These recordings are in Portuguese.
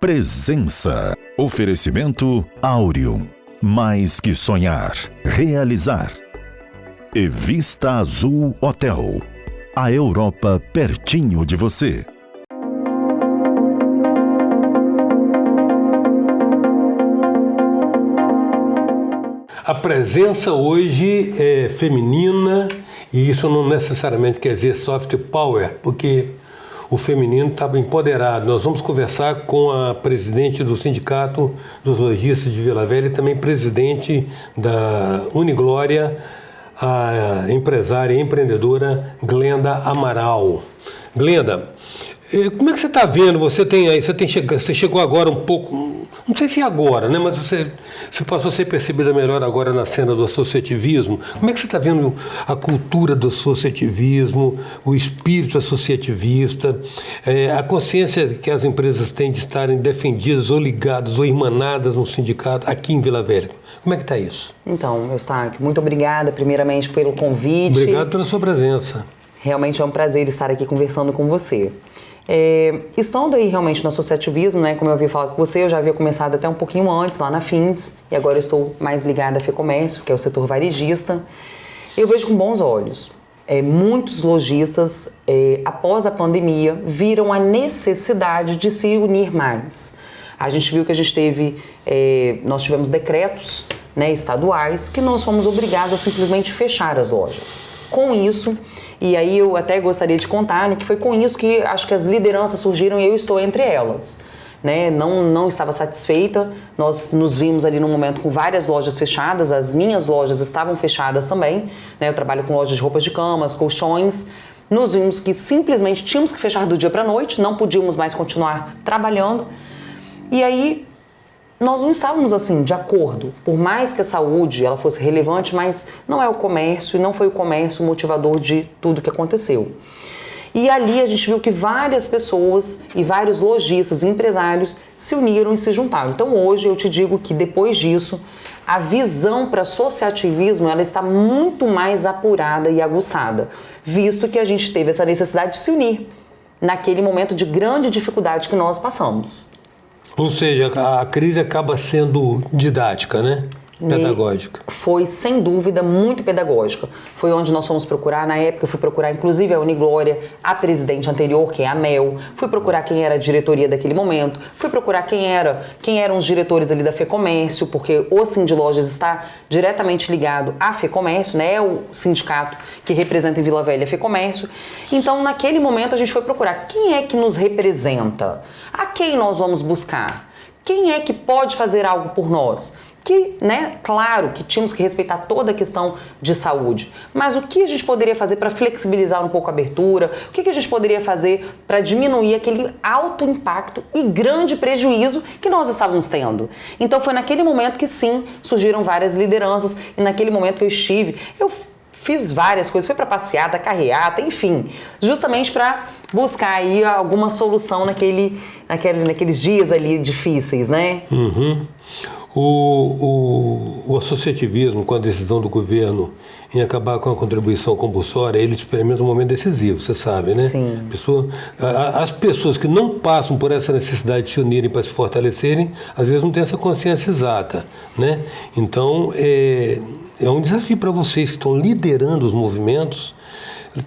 Presença. Oferecimento Áureo. Mais que sonhar, realizar. E Vista Azul Hotel. A Europa pertinho de você. A presença hoje é feminina e isso não necessariamente quer dizer soft power, porque o feminino estava empoderado. Nós vamos conversar com a presidente do Sindicato dos Lojistas de Vila Velha e também presidente da Uniglória, a empresária e empreendedora Glenda Amaral. Glenda, como é que você está vendo? Você chegou agora um pouco, não sei se é agora, né? Mas você passou a ser percebida melhor agora na cena do associativismo. Como é que você está vendo a cultura do associativismo, o espírito associativista, a consciência que as empresas têm de estarem defendidas ou ligadas ou irmanadas no sindicato aqui em Vila Velha? Como é que está isso? Então, Eustáquio, muito obrigada primeiramente pelo convite. Obrigado pela sua presença. Realmente é um prazer estar aqui conversando com você. Estando aí realmente no associativismo, né, como eu havia falado com você, eu já havia começado até um pouquinho antes lá na Fins e agora eu estou mais ligada à FEComércio, que é o setor varejista. Eu vejo com bons olhos. Muitos lojistas, após a pandemia, viram a necessidade de se unir mais. A gente viu que nós tivemos decretos, né, estaduais que nós fomos obrigados a simplesmente fechar as lojas. Com isso, e aí eu até gostaria de contar, né, que foi com isso que acho que as lideranças surgiram e eu estou entre elas. Né? Não estava satisfeita, nós nos vimos ali no momento com várias lojas fechadas, as minhas lojas estavam fechadas também, né? Eu trabalho com lojas de roupas de camas, colchões, nos vimos que simplesmente tínhamos que fechar do dia para a noite, não podíamos mais continuar trabalhando, e aí nós não estávamos assim de acordo, por mais que a saúde ela fosse relevante, mas não é o comércio e não foi o comércio o motivador de tudo que aconteceu. E ali a gente viu que várias pessoas e vários lojistas e empresários se uniram e se juntaram. Então hoje eu te digo que depois disso, a visão para associativismo ela está muito mais apurada e aguçada, visto que a gente teve essa necessidade de se unir naquele momento de grande dificuldade que nós passamos. Ou seja, a crise acaba sendo didática, né? Pedagógica. Foi, sem dúvida, muito pedagógica. Foi onde nós fomos procurar, na época eu fui procurar inclusive a Uniglória, a presidente anterior, que é a Mel, fui procurar quem era a diretoria daquele momento, fui procurar quem eram os diretores ali da FEComércio, porque o Sindilojas está diretamente ligado à FEComércio, né? É o sindicato que representa em Vila Velha a FEComércio. Então, naquele momento, a gente foi procurar quem é que nos representa, a quem nós vamos buscar, quem é que pode fazer algo por nós. Que, né, claro que tínhamos que respeitar toda a questão de saúde, mas o que a gente poderia fazer para flexibilizar um pouco a abertura, o que a gente poderia fazer para diminuir aquele alto impacto e grande prejuízo que nós estávamos tendo. Então foi naquele momento que sim, surgiram várias lideranças e naquele momento que eu fiz várias coisas, fui para passeata, carreata, enfim, justamente para buscar aí alguma solução naqueles dias ali difíceis, né? Uhum. O associativismo, com a decisão do governo em acabar com a contribuição compulsória, ele experimenta um momento decisivo, você sabe, né? Sim. As pessoas que não passam por essa necessidade de se unirem para se fortalecerem, às vezes não têm essa consciência exata, né? Então, é um desafio para vocês que estão liderando os movimentos,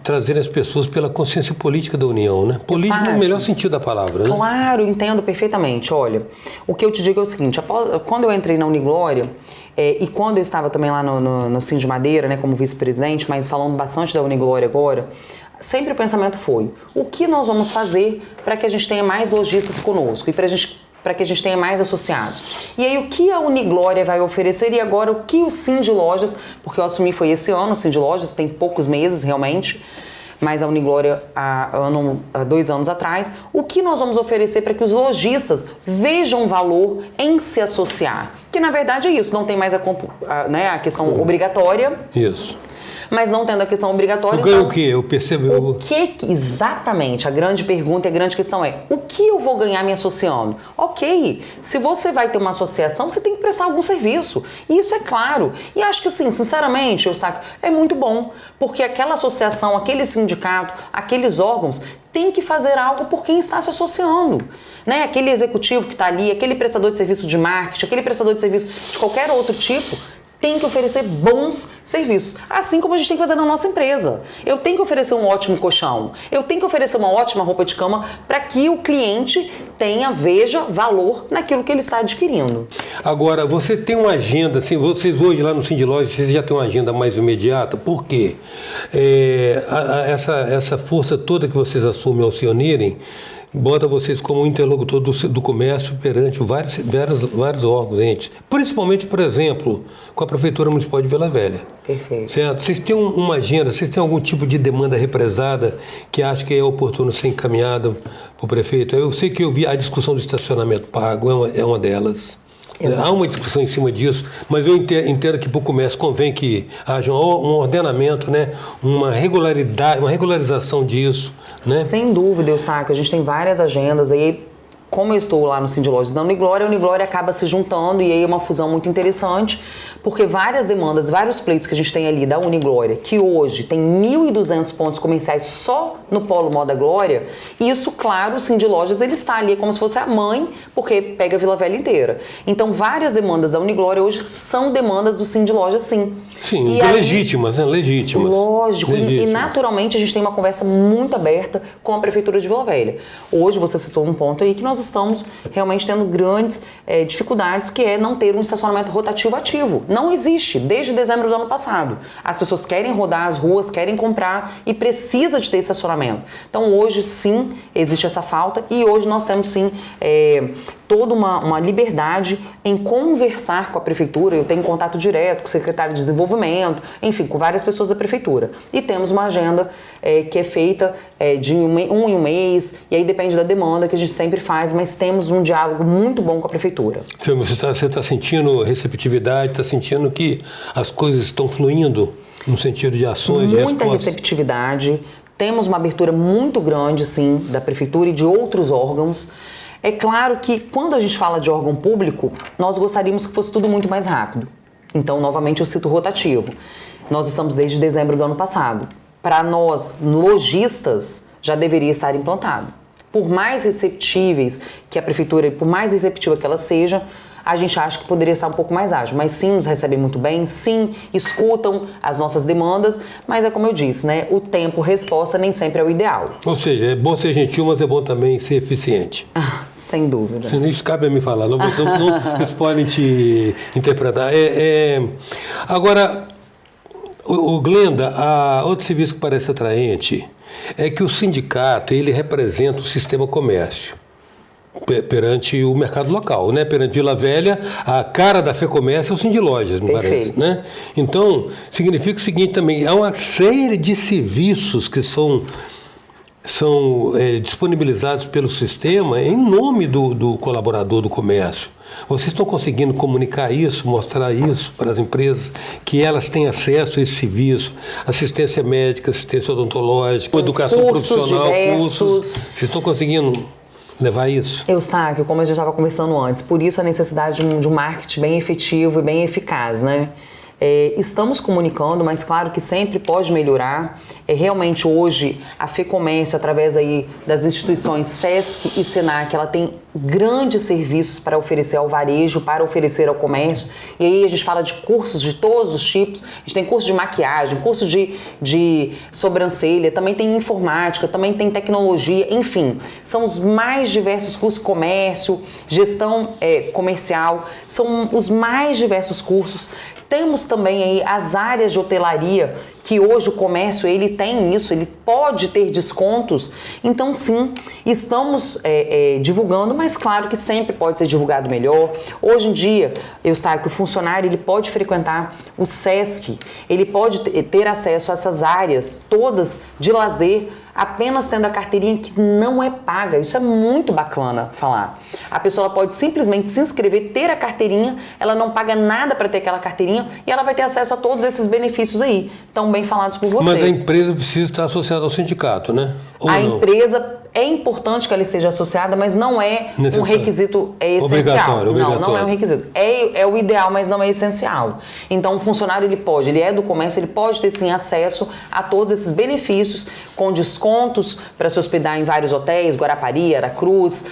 trazer as pessoas pela consciência política da União, né? Política no melhor sentido da palavra, né? Claro, entendo perfeitamente. Olha, o que eu te digo é o seguinte, quando eu entrei na Uniglória, e quando eu estava também lá no Sind Madeira, né, como vice-presidente, mas falando bastante da Uniglória agora, sempre o pensamento foi, o que nós vamos fazer para que a gente tenha mais lojistas conosco e para que a gente tenha mais associados. E aí o que a Uniglória vai oferecer e agora o que o Sindilojas, porque eu assumi foi esse ano, o Sindilojas tem poucos meses realmente, mas a Uniglória há 2 anos atrás, o que nós vamos oferecer para que os lojistas vejam valor em se associar? Que na verdade é isso, não tem mais a questão obrigatória. Isso. mas não tendo a questão obrigatória... Eu ganho o quê? Eu percebo... O que exatamente, a grande pergunta e a grande questão é, o que eu vou ganhar me associando? Ok, se você vai ter uma associação, você tem que prestar algum serviço. E isso é claro. E acho que, assim, sinceramente, Eustáquio, é muito bom, porque aquela associação, aquele sindicato, aqueles órgãos têm que fazer algo por quem está se associando. Né? Aquele executivo que está ali, aquele prestador de serviço de marketing, aquele prestador de serviço de qualquer outro tipo, tem que oferecer bons serviços, assim como a gente tem que fazer na nossa empresa. Eu tenho que oferecer um ótimo colchão, eu tenho que oferecer uma ótima roupa de cama para que o cliente veja valor naquilo que ele está adquirindo. Agora, você tem uma agenda, assim, vocês hoje lá no Sindlojas, vocês já têm uma agenda mais imediata, por quê? Essa força toda que vocês assumem ao se unirem, bota vocês como interlocutor do comércio perante vários órgãos, entes. Principalmente, por exemplo, com a Prefeitura Municipal de Vila Velha. Perfeito. Certo? Vocês têm uma agenda, vocês têm algum tipo de demanda represada que acha que é oportuno ser encaminhada para o prefeito? Eu sei que eu vi a discussão do estacionamento pago, é uma delas. Exato. Há uma discussão em cima disso, mas eu entendo que para o comércio convém que haja um ordenamento, né? Uma regularidade, uma regularização disso. Né? Sem dúvida, Eustáquio, a gente tem várias agendas, aí como eu estou lá no Sindlojas da Uniglória, a Uniglória acaba se juntando e aí é uma fusão muito interessante, porque várias demandas, vários pleitos que a gente tem ali da Uniglória, que hoje tem 1.200 pontos comerciais só no Polo Moda Glória, e isso, claro, o Sindlojas, ele está ali como se fosse a mãe, porque pega a Vila Velha inteira. Então, várias demandas da Uniglória hoje são demandas do Sindlojas, sim. Sim, e legítimas, né? Legítimas. Lógico, legítimas. E naturalmente a gente tem uma conversa muito aberta com a Prefeitura de Vila Velha. Hoje você citou um ponto aí que nós estamos realmente tendo grandes dificuldades, que é não ter um estacionamento rotativo ativo. Não existe, desde dezembro do ano passado. As pessoas querem rodar as ruas, querem comprar e precisa de ter estacionamento. Então hoje sim existe essa falta e hoje nós temos sim toda uma liberdade em conversar com a Prefeitura. Eu tenho contato direto com o secretário de Desenvolvimento, enfim, com várias pessoas da Prefeitura. E temos uma agenda que é feita de um em um mês, e aí depende da demanda que a gente sempre faz, mas temos um diálogo muito bom com a Prefeitura. Você está sentindo receptividade, está sentindo que as coisas estão fluindo no sentido de ações e respostas? Muita receptividade, temos uma abertura muito grande, sim, da Prefeitura e de outros órgãos. É claro que quando a gente fala de órgão público, nós gostaríamos que fosse tudo muito mais rápido. Então, novamente, eu cito rotativo. Nós estamos desde dezembro do ano passado. Para nós, lojistas, já deveria estar implantado. Por mais receptíveis que a Prefeitura, por mais receptiva que ela seja, a gente acha que poderia estar um pouco mais ágil. Mas sim, nos recebem muito bem, sim, escutam as nossas demandas, mas é como eu disse, né? O tempo resposta nem sempre é o ideal. Ou seja, é bom ser gentil, mas é bom também ser eficiente. Sem dúvida. Isso cabe a me falar, não eles podem te interpretar. Agora, o Glenda, outro serviço que parece atraente é que o sindicato, ele representa o sistema comércio perante o mercado local, né? Perante Vila Velha, a cara da FEComércio é o Sindlojas, me parece, né? Então, significa o seguinte também, há uma série de serviços que são disponibilizados pelo sistema em nome do colaborador do comércio. Vocês estão conseguindo comunicar isso, mostrar isso para as empresas, que elas têm acesso a esse serviço, assistência médica, assistência odontológica, educação profissional, cursos. Vocês estão conseguindo levar isso? Eustáquio, como a gente estava conversando antes, por isso a necessidade de um marketing bem efetivo e bem eficaz, né? Estamos comunicando, mas claro que sempre pode melhorar. Realmente hoje a FEComércio, através aí das instituições SESC e SENAC, ela tem grandes serviços para oferecer ao varejo, para oferecer ao comércio. E aí a gente fala de cursos de todos os tipos. A gente tem curso de maquiagem, curso de sobrancelha, também tem informática, também tem tecnologia, enfim. São os mais diversos cursos, comércio, gestão comercial, são os mais diversos cursos. Temos também aí as áreas de hotelaria, que hoje o comércio ele tem isso, ele pode ter descontos. Então sim, estamos divulgando, mas claro que sempre pode ser divulgado melhor. Hoje em dia, Eustáquio, o funcionário ele pode frequentar o SESC, ele pode ter acesso a essas áreas todas de lazer apenas tendo a carteirinha que não é paga. Isso é muito bacana falar. A pessoa ela pode simplesmente se inscrever, ter a carteirinha, ela não paga nada para ter aquela carteirinha e ela vai ter acesso a todos esses benefícios aí, tão bem falados por você. Mas a empresa precisa estar associada ao sindicato, né? Ou a não? empresa é importante que ela esteja associada, mas não é um requisito essencial. Obrigatório. Não é um requisito. É o ideal, mas não é essencial. Então, o funcionário, ele é do comércio, ele pode ter, sim, acesso a todos esses benefícios, com descontos para se hospedar em vários hotéis, Guarapari, Aracruz,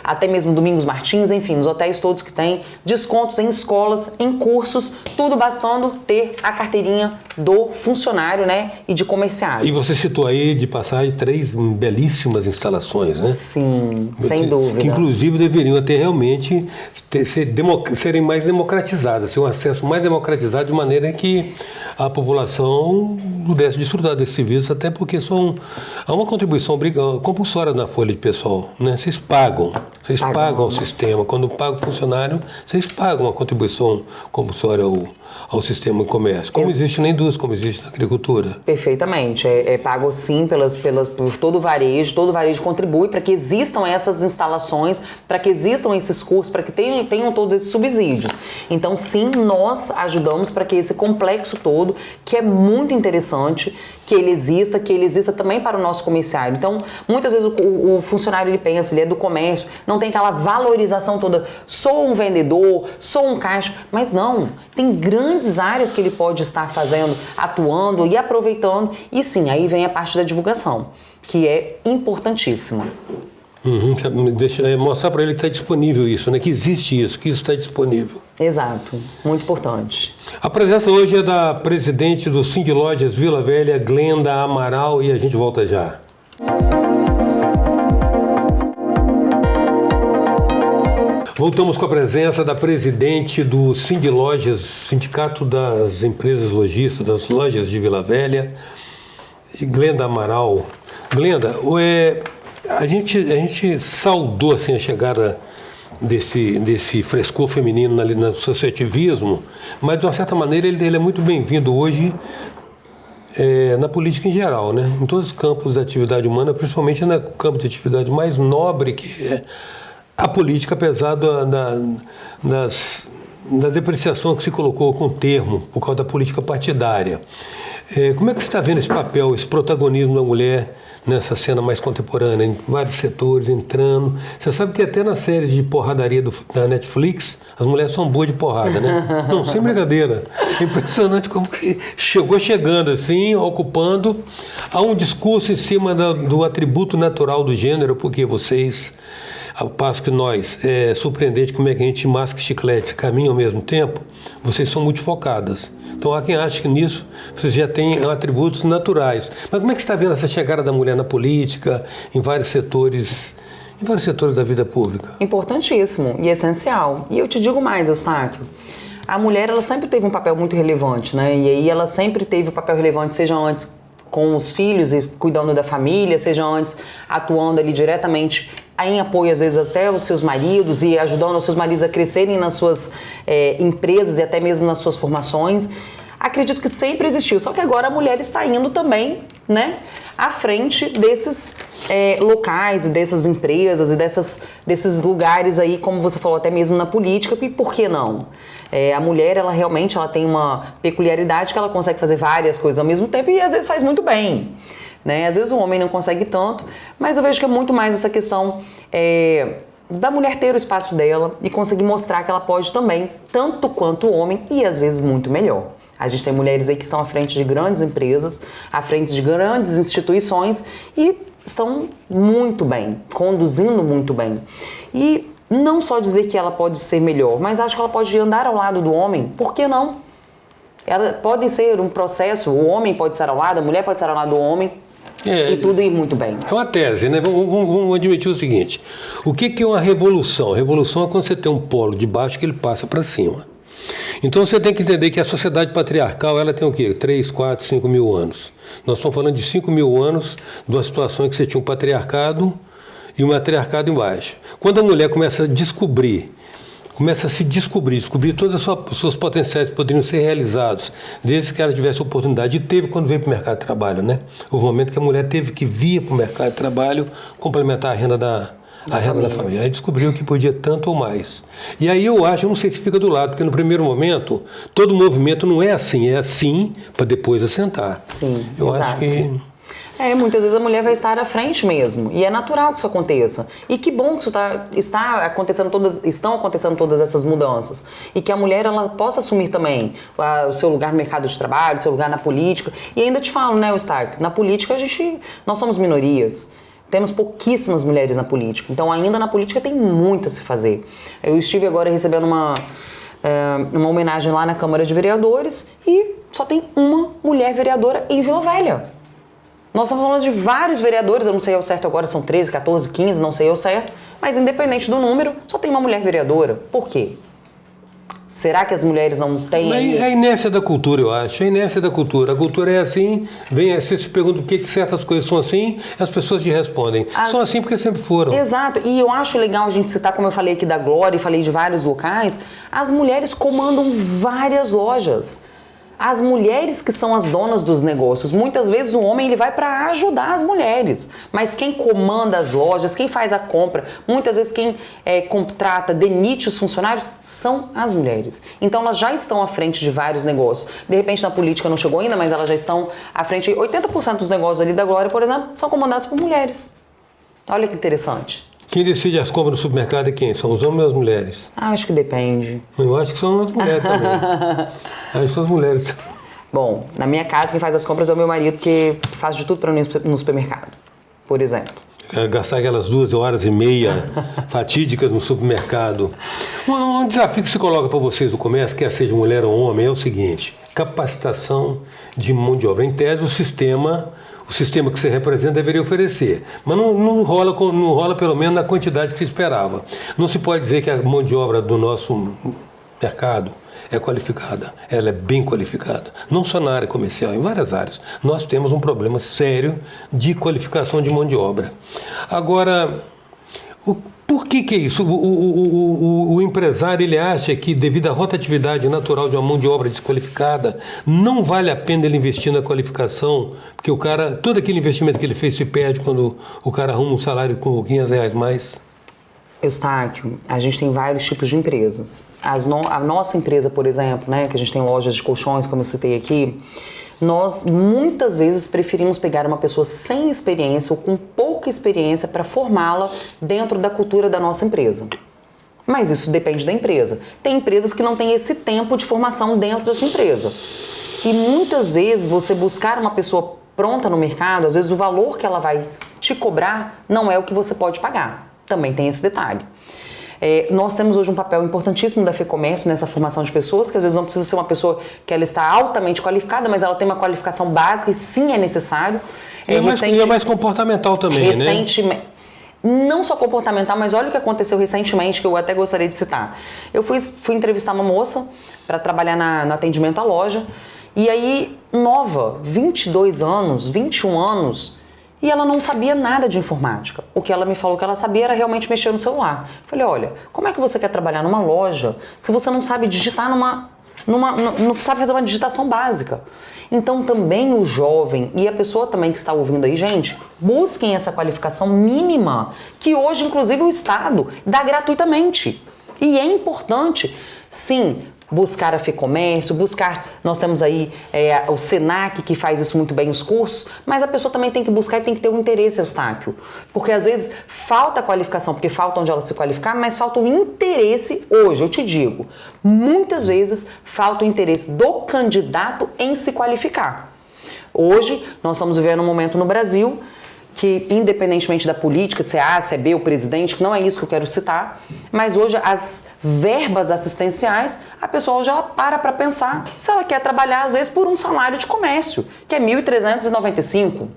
até mesmo Domingos Martins, enfim, nos hotéis todos que tem, descontos em escolas, em cursos, tudo bastando ter a carteirinha do funcionário, né, e de comerciário. E você citou aí, de passagem, 3 belíssimas instalações, né? Sim, sem dúvida. Que inclusive deveriam até realmente serem mais democratizadas, ter um acesso mais democratizado, de maneira que a população pudesse desfrutar desse serviço, até porque há uma contribuição compulsória na folha de pessoal, né? Vocês pagam ao sistema. Quando paga o funcionário, vocês pagam uma contribuição compulsória ao sistema de comércio, como existe na indústria, como existe na agricultura. Perfeitamente. É pago sim por todo o varejo contribui para que existam essas instalações, para que existam esses cursos, para que tenham todos esses subsídios. Então sim, nós ajudamos para que esse complexo todo, que é muito interessante, que ele exista também para o nosso comerciário. Então, muitas vezes o funcionário, ele pensa, ele é do comércio, não tem aquela valorização toda, sou um vendedor, sou um caixa, mas não, tem grandes áreas que ele pode estar fazendo, atuando e aproveitando, e sim, aí vem a parte da divulgação, que é importantíssima. Mostrar para ele que está disponível isso, né? Que existe isso, que isso está disponível. Exato, muito importante. A presença hoje é da presidente do Sindlojas Vila Velha, Glenda Amaral, e a gente volta já. Voltamos com a presença da presidente do Sindlojas, Sindicato das Empresas Lojistas, das Lojas de Vila Velha, Glenda Amaral. Glenda, a gente saudou assim, a chegada desse frescor feminino no associativismo, mas de uma certa maneira ele é muito bem-vindo hoje na política em geral, né? Em todos os campos da atividade humana, principalmente no campo de atividade mais nobre, que é a política, apesar da depreciação que se colocou com o termo por causa da política partidária. Como é que você está vendo esse papel, esse protagonismo da mulher nessa cena mais contemporânea, em vários setores, entrando? Você sabe que até nas séries de porradaria da Netflix, as mulheres são boas de porrada, né? Não, sem brincadeira. É impressionante como que chegando assim, ocupando. Há um discurso em cima do atributo natural do gênero, porque vocês, ao passo que nós, é surpreendente como é que a gente masca chiclete e caminha ao mesmo tempo, vocês são muito focadas. Então há quem acha que nisso vocês já têm atributos naturais. Mas como é que você está vendo essa chegada da mulher na política, em vários setores da vida pública? Importantíssimo e essencial. E eu te digo mais, Eustáquio, a mulher ela sempre teve um papel muito relevante, né? E aí ela sempre teve um papel relevante, seja antes com os filhos e cuidando da família, seja antes atuando ali diretamente em apoio, às vezes, até aos seus maridos e ajudando os seus maridos a crescerem nas suas empresas e até mesmo nas suas formações. Acredito que sempre existiu, só que agora a mulher está indo também, né, à frente desses locais e dessas empresas e desses lugares aí, como você falou, até mesmo na política, e por que não? A mulher, ela realmente tem uma peculiaridade que ela consegue fazer várias coisas ao mesmo tempo e às vezes faz muito bem. Né? Às vezes o homem não consegue tanto, mas eu vejo que é muito mais essa questão da mulher ter o espaço dela e conseguir mostrar que ela pode também, tanto quanto o homem, e às vezes muito melhor. A gente tem mulheres aí que estão à frente de grandes empresas, à frente de grandes instituições e estão muito bem, conduzindo muito bem. E não só dizer que ela pode ser melhor, mas acho que ela pode andar ao lado do homem, por que não? Ela pode ser um processo, o homem pode estar ao lado, a mulher pode estar ao lado do homem, e tudo ir muito bem. É uma tese, né? Vamos admitir o seguinte: o que é uma revolução? Revolução é quando você tem um polo de baixo que ele passa para cima. Então você tem que entender que a sociedade patriarcal, ela tem o quê? 3, 4, 5 mil anos. Nós estamos falando de 5 mil anos de uma situação em que você tinha um patriarcado e um matriarcado embaixo. Quando a mulher começa a descobrir começa a se descobrir todas as suas potenciais que poderiam ser realizados, desde que ela tivesse oportunidade, e teve quando veio para o mercado de trabalho, né? Houve um momento que a mulher teve que vir para o mercado de trabalho complementar a renda da família. Aí descobriu que podia tanto ou mais. E aí eu não sei se fica do lado, porque no primeiro momento, todo movimento não é assim para depois assentar. Sim, eu exato. acho que... Muitas vezes a mulher vai estar à frente mesmo, e é natural que isso aconteça. E que bom que isso estão acontecendo todas essas mudanças. E que a mulher ela possa assumir também o seu lugar no mercado de trabalho, o seu lugar na política. E ainda te falo, né, Eustáquio, na política nós somos minorias. Temos pouquíssimas mulheres na política. Então, ainda na política tem muito a se fazer. Eu estive agora recebendo uma homenagem lá na Câmara de Vereadores e só tem uma mulher vereadora em Vila Velha. Nós estamos falando de vários vereadores, eu não sei ao certo agora, são 13, 14, 15, não sei ao certo, mas independente do número, só tem uma mulher vereadora. Por quê? Será que as mulheres não têm... É a inércia da cultura, eu acho. É a inércia da cultura. A cultura é assim, você se pergunta por que certas coisas são assim, as pessoas te respondem. São assim porque sempre foram. Exato. E eu acho legal a gente citar, como eu falei aqui da Glória e falei de vários locais, as mulheres comandam várias lojas. As mulheres que são as donas dos negócios. Muitas vezes o homem ele vai para ajudar as mulheres, mas quem comanda as lojas, quem faz a compra, muitas vezes quem contrata, demite os funcionários, são as mulheres. Então elas já estão à frente de vários negócios. De repente na política não chegou ainda, mas elas já estão à frente. 80% dos negócios ali da Glória, por exemplo, são comandados por mulheres. Olha que interessante. Quem decide as compras no supermercado é quem? São os homens ou as mulheres? Acho que depende. Eu acho que são as mulheres também. Acho que são as mulheres. Bom, na minha casa quem faz as compras é o meu marido, que faz de tudo para mim no supermercado, por exemplo. Gastar aquelas 2h30 fatídicas no supermercado. Um desafio que se coloca para vocês do comércio, quer seja mulher ou homem, é o seguinte: capacitação de mão de obra. Em tese, o sistema que você representa deveria oferecer, mas não rola pelo menos na quantidade que se esperava. Não se pode dizer que a mão de obra do nosso mercado é qualificada, ela é bem qualificada, não só na área comercial, em várias áreas. Nós temos um problema sério de qualificação de mão de obra. Agora, por que é isso? O empresário ele acha que, devido à rotatividade natural de uma mão de obra desqualificada, não vale a pena ele investir na qualificação, porque todo aquele investimento que ele fez se perde quando o cara arruma um salário com R$500 mais. Eustáquio, a gente tem vários tipos de empresas. A nossa empresa, por exemplo, né, que a gente tem lojas de colchões, como eu citei aqui, nós muitas vezes preferimos pegar uma pessoa sem experiência ou com pouca experiência para formá-la dentro da cultura da nossa empresa. Mas isso depende da empresa. Tem empresas que não têm esse tempo de formação dentro da sua empresa. E muitas vezes você buscar uma pessoa pronta no mercado, às vezes o valor que ela vai te cobrar não é o que você pode pagar. Também tem esse detalhe. Nós temos hoje um papel importantíssimo da FEComércio nessa formação de pessoas, que às vezes não precisa ser uma pessoa que ela está altamente qualificada, mas ela tem uma qualificação básica e sim é necessário. E é mais comportamental também, né? Não só comportamental, mas olha o que aconteceu recentemente, que eu até gostaria de citar. Eu fui entrevistar uma moça para trabalhar no atendimento à loja, e aí, nova, 22 anos, 21 anos, e ela não sabia nada de informática. O que ela me falou que ela sabia era realmente mexer no celular. Falei, olha, como é que você quer trabalhar numa loja se você não sabe digitar não sabe fazer uma digitação básica? Então também o jovem e a pessoa também que está ouvindo aí, gente, busquem essa qualificação mínima, que hoje inclusive o Estado dá gratuitamente. E é importante, sim, buscar a FEComércio, nós temos aí o Senac que faz isso muito bem, os cursos, mas a pessoa também tem que buscar e tem que ter um interesse, Eustáquio, porque às vezes falta a qualificação, porque falta onde ela se qualificar, mas falta o interesse hoje, eu te digo, muitas vezes falta o interesse do candidato em se qualificar. Hoje, nós estamos vivendo um momento no Brasil que, independentemente da política, se é A, se é B, o presidente, que não é isso que eu quero citar, mas hoje as verbas assistenciais, a pessoa hoje ela para pensar se ela quer trabalhar, às vezes, por um salário de comércio, que é R$ 1.395.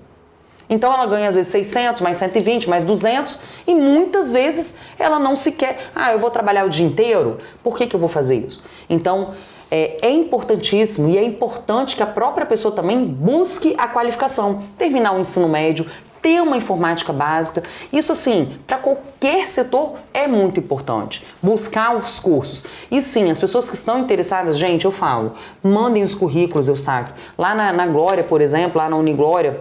Então ela ganha, às vezes, 600, mais 120, mais 200, e muitas vezes ela não se quer, eu vou trabalhar o dia inteiro, por que eu vou fazer isso? Então, é importantíssimo e é importante que a própria pessoa também busque a qualificação, terminar o ensino médio, ter uma informática básica. Isso, assim, para qualquer setor é muito importante. Buscar os cursos. E sim, as pessoas que estão interessadas, gente, eu falo, mandem os currículos, Eustáquio. Lá na Glória, por exemplo, lá na Uniglória,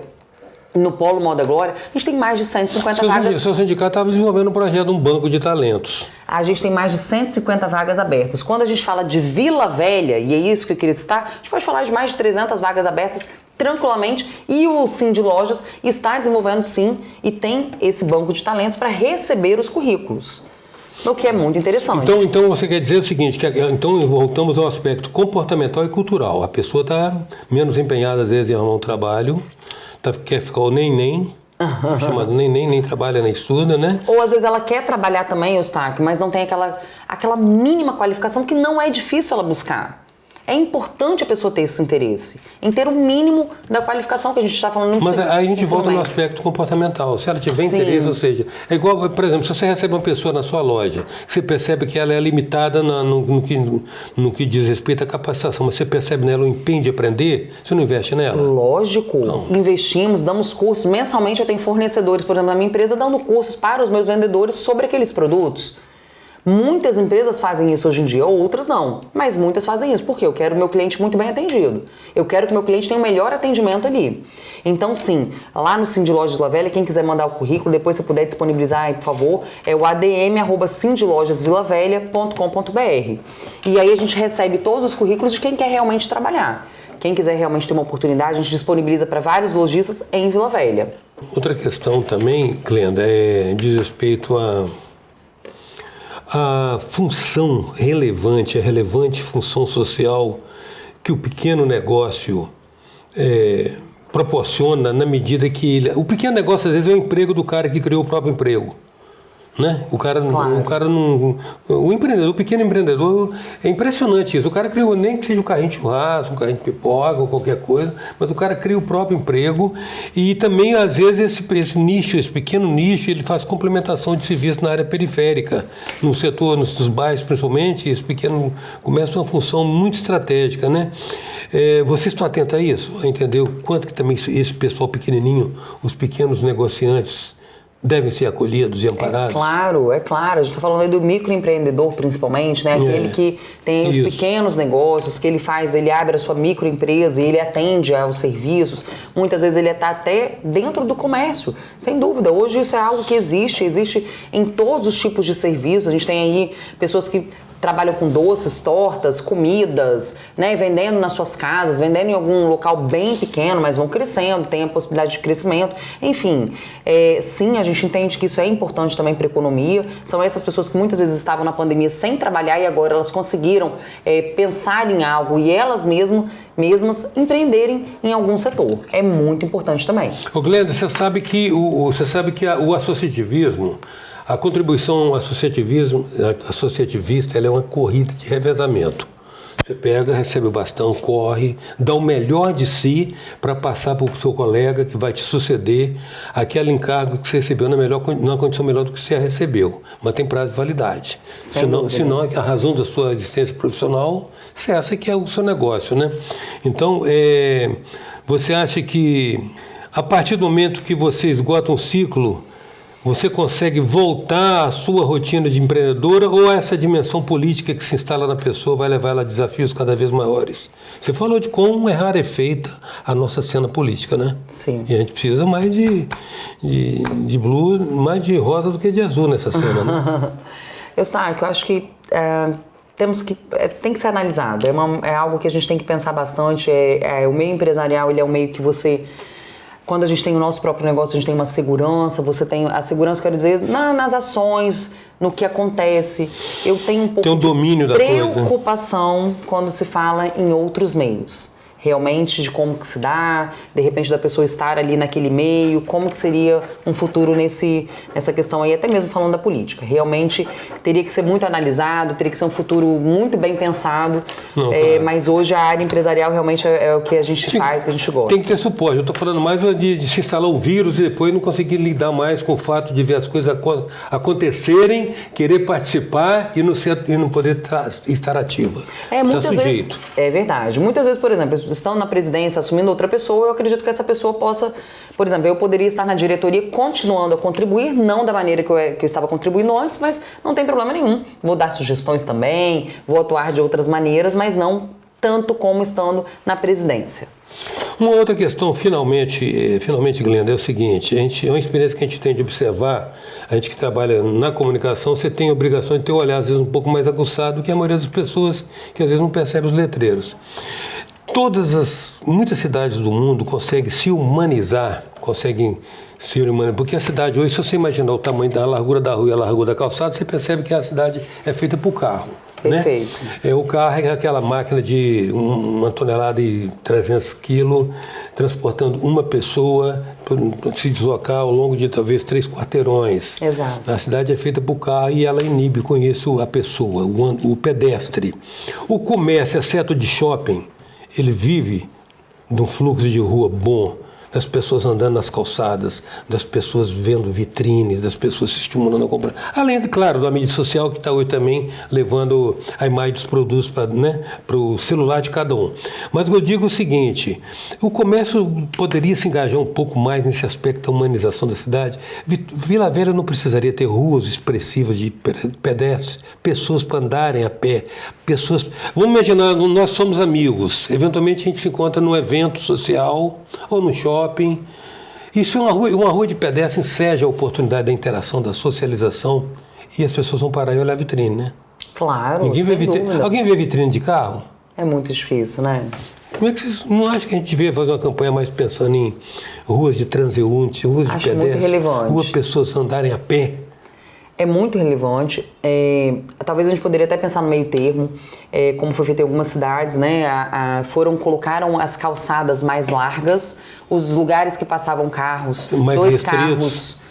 no Polo Moda Glória, a gente tem mais de 150 vagas. Seu sindicato estava desenvolvendo um projeto de um banco de talentos. A gente tem mais de 150 vagas abertas. Quando a gente fala de Vila Velha, e é isso que eu queria citar, a gente pode falar de mais de 300 vagas abertas tranquilamente, e o Cindy Lojas está desenvolvendo sim e tem esse banco de talentos para receber os currículos. O que é muito interessante. Então você quer dizer o seguinte, então voltamos ao aspecto comportamental e cultural. A pessoa está menos empenhada às vezes em arrumar um trabalho, quer ficar o nem chamado nem trabalha nem estuda, né? Ou às vezes ela quer trabalhar também, Eustáquio, mas não tem aquela mínima qualificação que não é difícil ela buscar. É importante a pessoa ter esse interesse, em ter o mínimo da qualificação que a gente está falando. Mas aí a gente volta no aspecto comportamental. Se ela tiver interesse, ou seja, é igual, por exemplo, se você recebe uma pessoa na sua loja, você percebe que ela é limitada no que diz respeito à capacitação, mas você percebe nela o empenho de aprender, você não investe nela? Lógico, não. Investimos, damos cursos. Mensalmente eu tenho fornecedores, por exemplo, na minha empresa, dando cursos para os meus vendedores sobre aqueles produtos. Muitas empresas fazem isso hoje em dia, outras não, mas muitas fazem isso, porque eu quero o meu cliente muito bem atendido. Eu quero que o meu cliente tenha o melhor atendimento ali. Então, sim, lá no Cindy Lojas Vila Velha, quem quiser mandar o currículo, depois se puder disponibilizar aí, por favor, é o adm@cindylojasvilavelha.com.br. E aí a gente recebe todos os currículos de quem quer realmente trabalhar. Quem quiser realmente ter uma oportunidade, a gente disponibiliza para vários lojistas em Vila Velha. Outra questão também, Glenda, diz respeito a função relevante, a relevante função social que o pequeno negócio proporciona na medida que o pequeno negócio às vezes é o emprego do cara que criou o próprio emprego. Né? O empreendedor, o pequeno empreendedor, é impressionante isso. O cara cria, nem que seja um carrinho de churrasco, um carrinho de pipoca ou qualquer coisa, mas o cara cria o próprio emprego e também, às vezes, esse nicho, esse pequeno nicho, ele faz complementação de serviço na área periférica, no setor, nos bairros principalmente, esse pequeno começa uma função muito estratégica, né? Vocês estão atentos a isso? A entender o quanto que também esse pessoal pequenininho, os pequenos negociantes, devem ser acolhidos e amparados? É claro. A gente está falando aí do microempreendedor, principalmente, né? Aquele que tem os pequenos negócios, que ele abre a sua microempresa e ele atende aos serviços. Muitas vezes ele está até dentro do comércio, sem dúvida. Hoje isso é algo que existe em todos os tipos de serviços. A gente tem aí pessoas que trabalham com doces, tortas, comidas, né, vendendo nas suas casas, vendendo em algum local bem pequeno, mas vão crescendo, tem a possibilidade de crescimento. Enfim, sim, a gente entende que isso é importante também para a economia. São essas pessoas que muitas vezes estavam na pandemia sem trabalhar e agora elas conseguiram pensar em algo e elas mesmas empreenderem em algum setor. É muito importante também. Ô Glenda, você sabe que o associativismo, a contribuição associativista, ela é uma corrida de revezamento. Você pega, recebe o bastão, corre, dá o melhor de si para passar para o seu colega que vai te suceder aquele encargo que você recebeu numa condição melhor do que você recebeu. Mas tem prazo de validade. Senão a razão da sua existência profissional, essa que é o seu negócio, né? Então, você acha que a partir do momento que você esgota um ciclo, você consegue voltar à sua rotina de empreendedora ou essa dimensão política que se instala na pessoa vai levar ela a desafios cada vez maiores? Você falou de como é rarefeita a nossa cena política, né? Sim. E a gente precisa mais de blue, mais de rosa do que de azul nessa cena, né? Eu acho que tem que ser analisado. É algo que a gente tem que pensar bastante. O meio empresarial, ele é um meio que você... Quando a gente tem o nosso próprio negócio, a gente tem uma segurança, você tem a segurança, quero dizer, nas ações, no que acontece. Eu tenho um pouco domínio de preocupação quando se fala em outros meios. Realmente de como que se dá, de repente da pessoa estar ali naquele meio, como que seria um futuro nessa questão aí, até mesmo falando da política. Realmente teria que ser muito analisado, teria que ser um futuro muito bem pensado, mas hoje a área empresarial realmente é o que a gente faz, o que a gente gosta. Tem que ter suporte. Eu estou falando mais de se instalar o vírus e depois não conseguir lidar mais com o fato de ver as coisas acontecerem, querer participar e não poder estar ativa. Muitas vezes, é verdade. Muitas vezes, por exemplo, estando na presidência, assumindo outra pessoa, eu acredito que essa pessoa possa, por exemplo, eu poderia estar na diretoria continuando a contribuir, não da maneira que eu estava contribuindo antes, mas não tem problema nenhum. Vou dar sugestões também, vou atuar de outras maneiras, mas não tanto como estando na presidência. Uma outra questão, finalmente, Glenda, é o seguinte, é uma experiência que a gente tem de observar, a gente que trabalha na comunicação, você tem a obrigação de ter um olhar, às vezes, um pouco mais aguçado que a maioria das pessoas que às vezes não percebe os letreiros. Muitas cidades do mundo conseguem se humanizar, porque a cidade hoje, se você imaginar o tamanho da largura da rua e a largura da calçada, você percebe que a cidade é feita por carro. Perfeito. Né? O carro é aquela máquina de 1 tonelada e 300 quilos, transportando uma pessoa para se deslocar ao longo de talvez 3 quarteirões. Exato. A cidade é feita por carro e ela inibe com isso a pessoa, o pedestre. O comércio, exceto de shopping, ele vive de um fluxo de rua bom, das pessoas andando nas calçadas, das pessoas vendo vitrines, das pessoas se estimulando a comprar. Além, claro, da mídia social que está hoje também levando a imagem dos produtos para o celular de cada um. Mas eu digo o seguinte, o comércio poderia se engajar um pouco mais nesse aspecto da humanização da cidade. Vila Velha não precisaria ter ruas expressivas de pedestres, pessoas para andarem a pé, pessoas... Vamos imaginar, nós somos amigos, eventualmente a gente se encontra num evento social ou no shopping. Isso é uma rua de pedestre enseja a oportunidade da interação, da socialização, e as pessoas vão parar e olhar a vitrine, né? Claro, sem dúvida. Alguém vê vitrine de carro? É muito difícil, né? Como é que vocês não acham que a gente devia fazer uma campanha mais pensando em ruas de transeuntes, ruas de pedestre, muito relevante. ruas pessoas andarem a pé? É muito relevante. Talvez a gente poderia até pensar no meio termo, como foi feito em algumas cidades, né? Colocaram as calçadas mais largas, os lugares que passavam carros, mais 2 restritos. carros,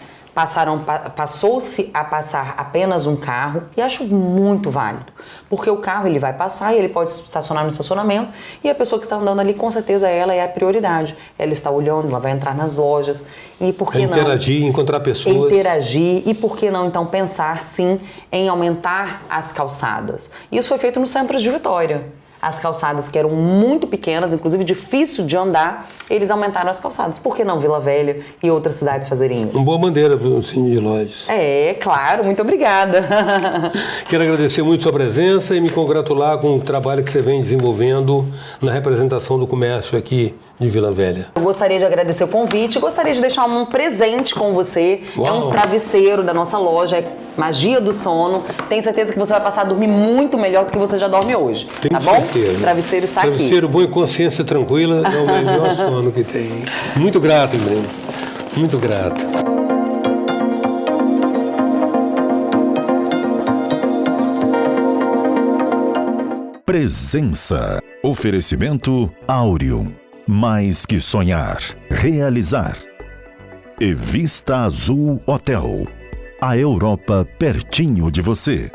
passou-se a passar apenas um carro, e acho muito válido, porque o carro ele vai passar e ele pode estacionar no estacionamento, e a pessoa que está andando ali, com certeza ela é a prioridade. Ela está olhando, ela vai entrar nas lojas, e por que não? Interagir, encontrar pessoas. Interagir, e por que não, então, pensar, sim, em aumentar as calçadas. Isso foi feito nos centros de Vitória. As calçadas que eram muito pequenas, inclusive difícil de andar, eles aumentaram as calçadas. Por que não Vila Velha e outras cidades fazerem isso? Uma boa bandeira para o Cine de Lojas. Claro, muito obrigada. Quero agradecer muito sua presença e me congratular com o trabalho que você vem desenvolvendo na representação do comércio aqui de Vila Velha. Eu gostaria de agradecer o convite, gostaria de deixar um presente com você. Uau. É um travesseiro da nossa loja, é Magia do Sono. Tenho certeza que você vai passar a dormir muito melhor do que você já dorme hoje. Tenho tá bom? certeza. O travesseiro está aqui. Travesseiro bom e consciência tranquila é o melhor sono que tem. Muito grato, Breno. Muito grato. Presença. Oferecimento Áureo. Mais que sonhar, realizar. E Vista Azul Hotel. A Europa pertinho de você.